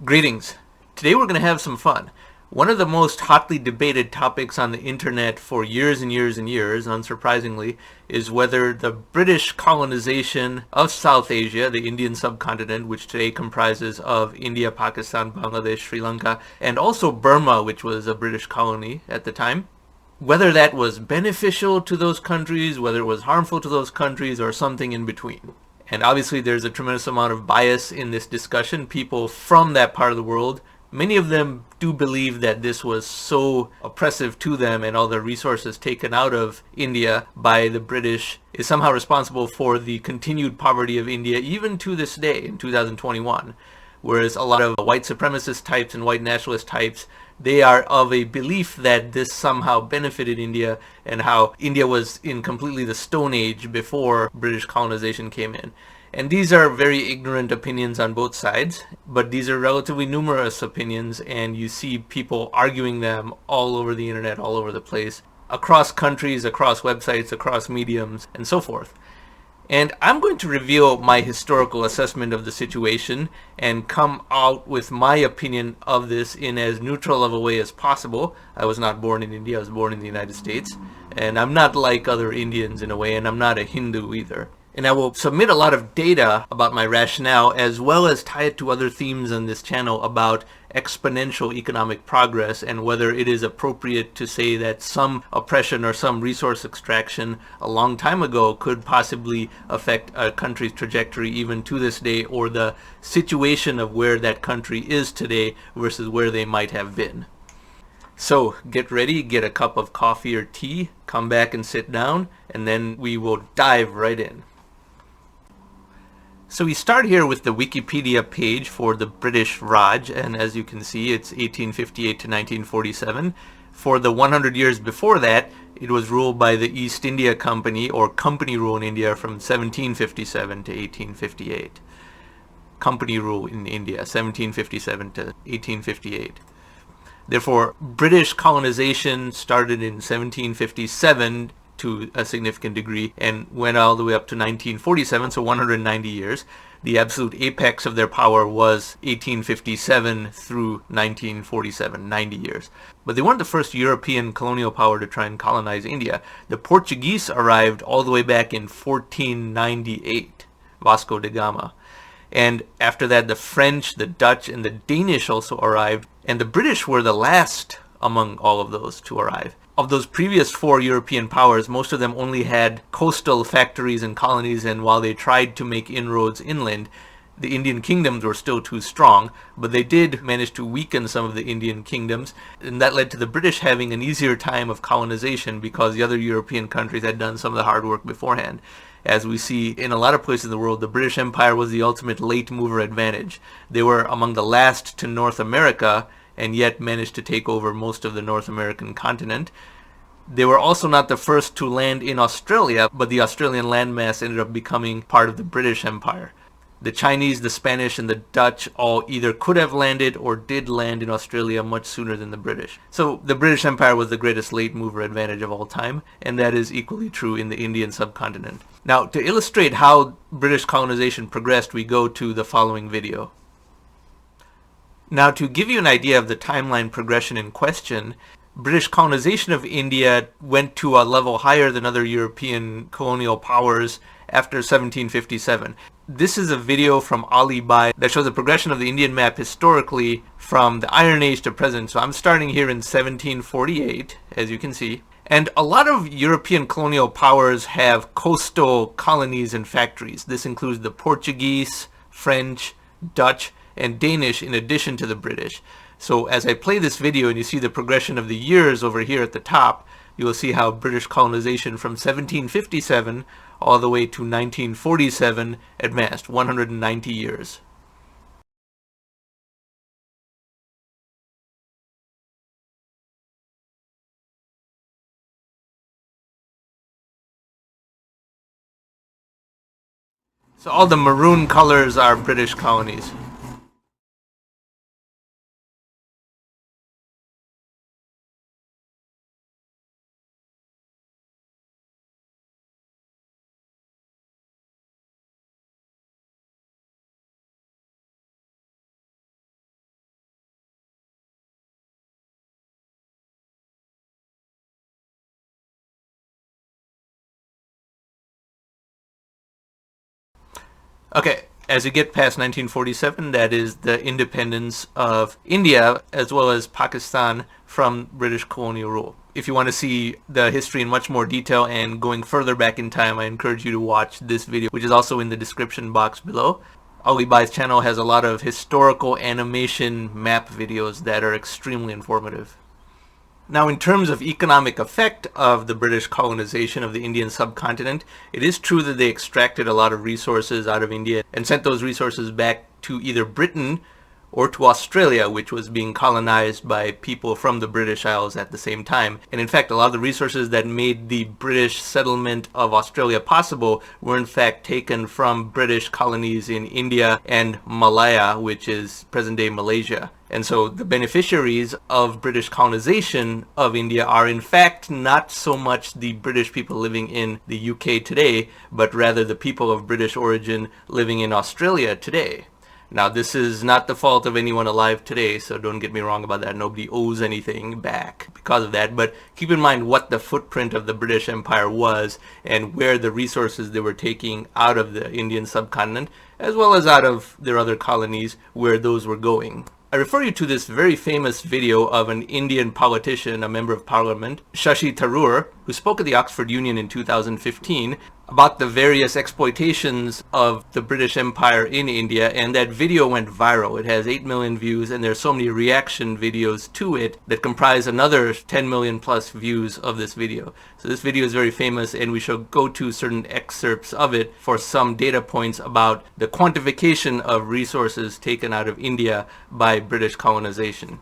Greetings. Today we're going to have some fun. One of the most hotly debated topics on the internet for years and years and years, unsurprisingly, is whether the British colonization of South Asia, the Indian subcontinent, which today comprises of India, Pakistan, Bangladesh, Sri Lanka, and also Burma, which was a British colony at the time, whether that was beneficial to those countries, whether it was harmful to those countries, or something in between. And obviously there's a tremendous amount of bias in this discussion. People from that part of the world, many of them do believe that this was so oppressive to them and all the resources taken out of India by the British is somehow responsible for the continued poverty of India even to this day in 2021. Whereas a lot of white supremacist types and white nationalist types, they are of a belief that this somehow benefited India and how India was in completely the Stone Age before British colonization came in. And these are very ignorant opinions on both sides, but these are relatively numerous opinions, and you see people arguing them all over the internet, all over the place, across countries, across websites, across mediums, and so forth. And I'm going to reveal my historical assessment of the situation and come out with my opinion of this in as neutral of a way as possible. I was not born in India, I was born in the United States. And I'm not like other Indians in a way, and I'm not a Hindu either. And I will submit a lot of data about my rationale as well as tie it to other themes on this channel about exponential economic progress and whether it is appropriate to say that some oppression or some resource extraction a long time ago could possibly affect a country's trajectory even to this day, or the situation of where that country is today versus where they might have been. So get ready, get a cup of coffee or tea, come back and sit down, and then we will dive right in. So we start here with the Wikipedia page for the British Raj, and as you can see, it's 1858 to 1947. For the 100 years before that, it was ruled by the East India Company, or company rule in India, from 1757 to 1858. Company rule in India, 1757 to 1858. Therefore, British colonization started in 1757 to a significant degree and went all the way up to 1947, so 190 years. The absolute apex of their power was 1857 through 1947, 90 years. But they weren't the first European colonial power to try and colonize India. The Portuguese arrived all the way back in 1498, Vasco da Gama. And after that, the French, the Dutch, and the Danish also arrived. And the British were the last among all of those to arrive. Of those previous four European powers, most of them only had coastal factories and colonies, and while they tried to make inroads inland, the Indian kingdoms were still too strong, but they did manage to weaken some of the Indian kingdoms, and that led to the British having an easier time of colonization because the other European countries had done some of the hard work beforehand. As we see in a lot of places in the world, the British Empire was the ultimate late mover advantage. They were among the last to North America, and yet managed to take over most of the North American continent. They were also not the first to land in Australia, but the Australian landmass ended up becoming part of the British Empire. The Chinese, the Spanish, and the Dutch all either could have landed or did land in Australia much sooner than the British. So the British Empire was the greatest late mover advantage of all time, and that is equally true in the Indian subcontinent. Now, to illustrate how British colonization progressed, we go to the following video. Now, to give you an idea of the timeline progression in question, British colonization of India went to a level higher than other European colonial powers after 1757. This is a video from Ali Bai that shows the progression of the Indian map historically from the Iron Age to present. So I'm starting here in 1748, as you can see. And a lot of European colonial powers have coastal colonies and factories. This includes the Portuguese, French, Dutch, and Danish in addition to the British. So as I play this video and you see the progression of the years over here at the top, you will see how British colonization from 1757 all the way to 1947 advanced, 190 years. So all the maroon colors are British colonies. Okay, as you get past 1947, that is the independence of India as well as Pakistan from British colonial rule. If you want to see the history in much more detail and going further back in time, I encourage you to watch this video, which is also in the description box below. Ali Bai's channel has a lot of historical animation map videos that are extremely informative. Now, in terms of economic effect of the British colonization of the Indian subcontinent, it is true that they extracted a lot of resources out of India and sent those resources back to either Britain or to Australia, which was being colonized by people from the British Isles at the same time. And in fact, a lot of the resources that made the British settlement of Australia possible were in fact taken from British colonies in India and Malaya, which is present-day Malaysia. And so the beneficiaries of British colonization of India are in fact not so much the British people living in the UK today, but rather the people of British origin living in Australia today. Now, this is not the fault of anyone alive today, so don't get me wrong about that. Nobody owes anything back because of that. But keep in mind what the footprint of the British Empire was and where the resources they were taking out of the Indian subcontinent, as well as out of their other colonies, where those were going. I refer you to this very famous video of an Indian politician, a member of parliament, Shashi Tharoor, who spoke at the Oxford Union in 2015 about the various exploitations of the British Empire in India, and that video went viral. It has 8 million views, and there's so many reaction videos to it that comprise another 10 million plus views of this video. So this video is very famous, and we shall go to certain excerpts of it for some data points about the quantification of resources taken out of India by British colonization.